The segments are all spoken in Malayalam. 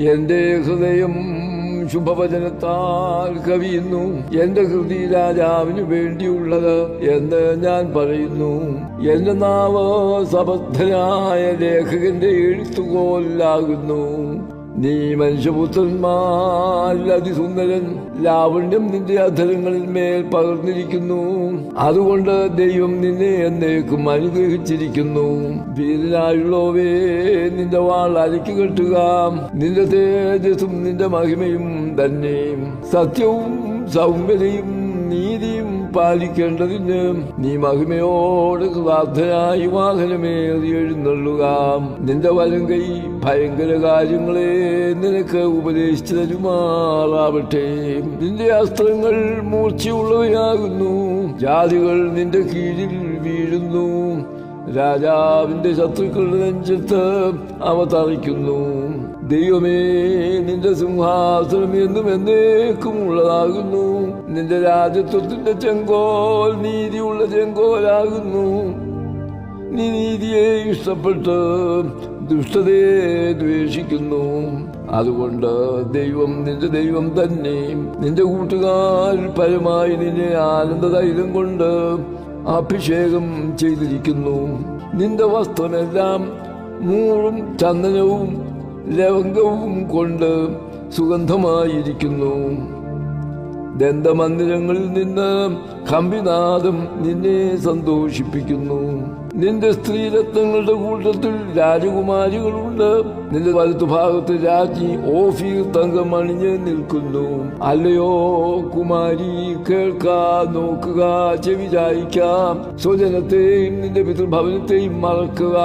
എന്റെ ഹൃദയം ശുഭവചനത്താൽ കവിയുന്നു. എന്റെ ഹൃദയ രാജാവിന് വേണ്ടിയുള്ളത് എന്ന് ഞാൻ പറയുന്നു. എന്റെ നാവ് സമർത്ഥനായ ലേഖകന്റെ എഴുത്തുകോലാകുന്നു. നീ മനുഷ്യപുത്രന്മാരിൽ അതിസുന്ദരൻ, ലാവണ്യം നിന്റെ അധരങ്ങളിൽ മേൽ പകർന്നിരിക്കുന്നു. അതുകൊണ്ട് ദൈവം നിന്നെ എന്നേക്കും അനുഗ്രഹിച്ചിരിക്കുന്നു. വീരനായുള്ളവേ, നിന്റെ വാൾ അരക്കി കെട്ടുക. നിന്റെ തേജസ്സും നിന്റെ മഹിമയും തന്നെ സത്യവും സൗമ്യതയും നീതിയും പാലിക്കേണ്ടതിന് നീ മഹിമയോട് പ്രാർത്ഥനായി വാഹനമേറി എഴുന്നള്ളുക. നിന്റെ വലം കൈ ഭയങ്കര കാര്യങ്ങളെ നിനക്ക് ഉപദേശിച്ചു തരുമാറാവട്ടെ. നിന്റെ അസ്ത്രങ്ങൾ മൂർച്ചയുള്ളവയാകുന്നു. ജാതികൾ നിന്റെ കീഴിൽ വീഴുന്നു. രാജാവിന്റെ ശത്രുക്കളുടെ നെഞ്ചത്ത് അവ തറയ്ക്കുന്നു. ദൈവമേ, നിന്റെ സിംഹാസനം എന്നും എന്നേക്കും ഉള്ളതാകുന്നു. നിന്റെ രാജത്വത്തിന്റെ ചെങ്കോൽ നീതിയുള്ള ചെങ്കോലാകുന്നു. നീ നീതിയെ ഇഷ്ടപ്പെട്ട് ദുഷ്ടതയെ ദ്വേഷിക്കുന്നു. അതുകൊണ്ട് ദൈവം നിന്റെ ദൈവം തന്നെ നിന്റെ കൂട്ടുകാർ പരമായി നിന്നെ ആനന്ദതൈലം കൊണ്ട് അഭിഷേകം ചെയ്തിരിക്കുന്നു. നിന്റെ വസ്ത്രമെല്ലാം മൂറും ചന്ദനവും ലവംഗവും കൊണ്ട് സുഗന്ധമായിരിക്കുന്നു. ദന്തമന്ദിരങ്ങളിൽ നിന്ന് കമ്പിനാദം നിന്നെ സന്തോഷിപ്പിക്കുന്നു. നിന്റെ സ്ത്രീരത്നങ്ങളുടെ കൂട്ടത്തിൽ രാജകുമാരികളുണ്ട്. നിന്റെ വലത്തുഭാഗത്ത് രാജ്ഞി ഓഫീർ തങ്കം അണിഞ്ഞ് നിൽക്കുന്നു. അല്ലയോ കുമാരി, കേൾക്കാം, നോക്കുക, ചെവി ചായ്ക്കാം. സ്വജനത്തെയും നിന്റെ പിതൃഭവനത്തെയും മറക്കുക.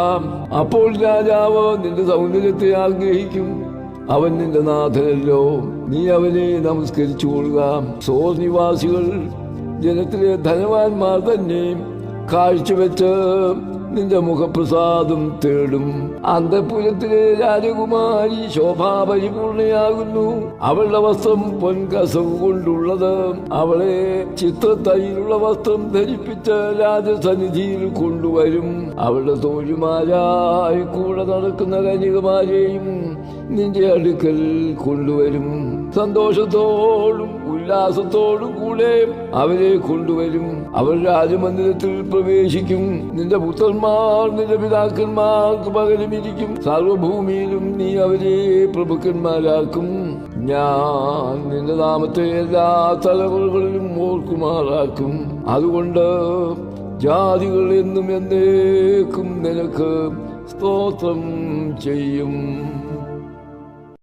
അപ്പോൾ രാജാവ് നിന്റെ സൗന്ദര്യത്തെ ആഗ്രഹിക്കും. അവൻ നിന്റെ നാഥനല്ലോ, നീ അവനെ നമസ്കരിച്ചു കൊള്ളുക. സോർ നിവാസികൾ ജനത്തിലെ ധനവാന്മാർ തന്നെ കാഴ്ചവെച്ച് നിന്റെ മുഖപ്രസാദം തേടും. അന്തഃപുരത്തിലെ രാജകുമാരി ശോഭാപരിപൂർണയാകുന്നു. അവളുടെ വസ്ത്രം പൊൻകസവ് കൊണ്ടുള്ളത്. അവളെ ചിത്രത്തൈലുള്ള വസ്ത്രം ധരിപ്പിച്ച് രാജസന്നിധിയിൽ കൊണ്ടുവരും. അവളുടെ തോഴിമാരായി കൂടെ നടക്കുന്ന കന്യകമാരെയും നിന്റെ അടുക്കൽ കൊണ്ടുവരും. സന്തോഷത്തോടും ഉല്ലാസത്തോടും കൂടെ അവരെ കൊണ്ടുവരും. അവർ രാജമന്ദിരത്തിൽ പ്രവേശിക്കും. നിന്റെ പുത്രന്മാർ നിന്റെ പിതാക്കന്മാർക്ക് പകരമിരിക്കും. സർവഭൂമിയിലും നീ അവരെ പ്രഭുക്കന്മാരാക്കും. ഞാൻ നിന്റെ നാമത്തെ എല്ലാ തലമുറകളിലും ഓർക്കുമാറാക്കും. അതുകൊണ്ട് ജാതികൾ എന്നും എന്നേക്കും നിനക്ക് സ്തോത്രം ചെയ്യും.